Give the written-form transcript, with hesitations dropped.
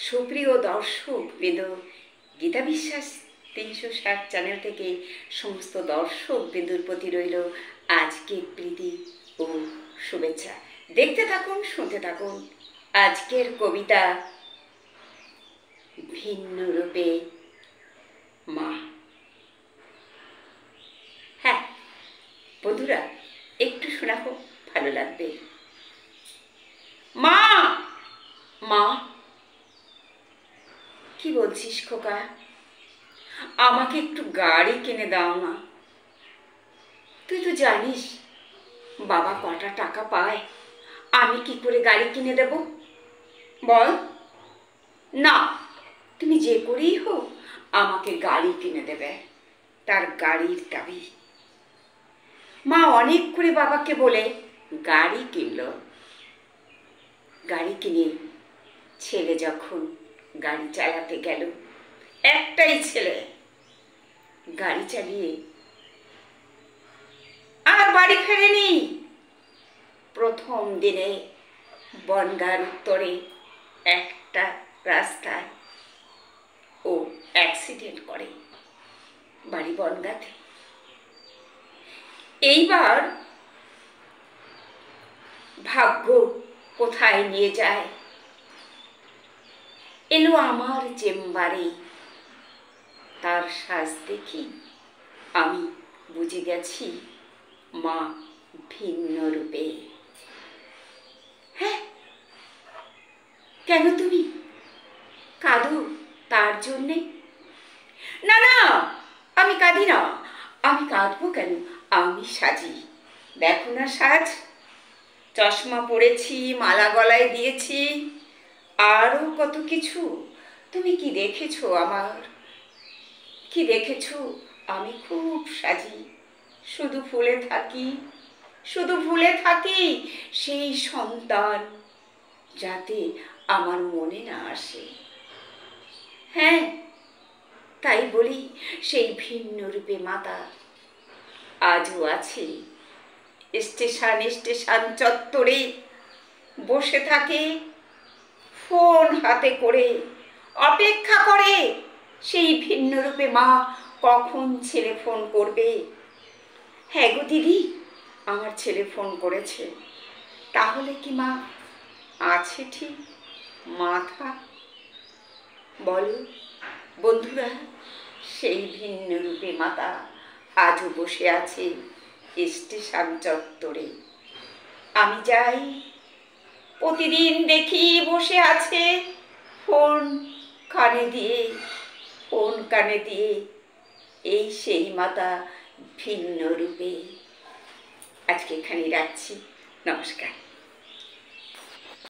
সুপ্রিয় দর্শক বৃন্দ, গীতা বিশ্বাস ৩৬০ চ্যানেল থেকে সমস্ত দর্শক বিন্দুর প্রতি রইল আজকের প্রীতি ও শুভেচ্ছা। দেখতে থাকুন, শুনতে থাকুন আজকের কবিতা ভিন্ন রূপে মা। হ্যাঁ বন্ধুরা, একটু শোনাবো, ভালো লাগবে। মা, মা কি বলছিস খোকা? আমাকে একটু গাড়ি কিনে দাও না। তুই তো জানিস বাবা কটা টাকা পায়, আমি কি করে গাড়ি কিনে দেব বল? না, তুমি যে করেই হোক আমাকে গাড়ি কিনে দেবে, তার গাড়ির দাবি। মা অনেক করে বাবাকে বলে গাড়ি কিনল। গাড়ি কিনে ছেলে যখন গাড়ি চালাতে গেল, একটাই ছেলে, গাড়ি চালিয়ে আর বাড়ি ফেরেনি। প্রথম দিনে বনগাঁর উত্তরে একটা রাস্তায় ও অ্যাক্সিডেন্ট করে, বাড়ি বনগাঁতে। এইবার ভাগ্য কোথায় নিয়ে যায়, এলো আমার চেম্বারে। তার সাজ দেখি আমি বুঝে গেছি মা ভিন্ন রূপে। হ্যাঁ, কেন তুমি কাঁদো তার জন্যে? না না, আমি কাঁদি না। আমি কাঁদবো কেন? আমি সাজি, দেখো না সাজ। চশমা পরেছি, মালা গলায় দিয়েছি, আরও কত কিছু। তুমি কি দেখেছো আমার? কি দেখেছো? আমি খুব সাজি, শুধু ভুলে থাকি, শুধু ভুলে থাকি সেই সন্তান যাতে আমার মনে না আসে। হ্যাঁ, তাই বলি সেই ভিন্ন রূপে মাতা আজও আছে। স্টেশন স্টেশন চত্বরে বসে থাকে, ফোন হাতে করে অপেক্ষা করে সেই ভিন্ন রূপে মা কখন ছেলে ফোন করবে। হ্যাঁ গো দিদি, আমার ছেলে ফোন করেছে। তাহলে কি মা আছে ঠিক মাথা? বলো বন্ধুরা, সেই ভিন্ন রূপে মাতা আজও বসে আছে স্টেশন চত্বরে। আমি যাই, প্রতিদিন দেখি বসে আছে ফোন কানে দিয়ে, ফোন কানে দিয়ে। এই সেই মাতা ভিন্ন রূপে। আজকে এখানেই রাখছি, নমস্কার।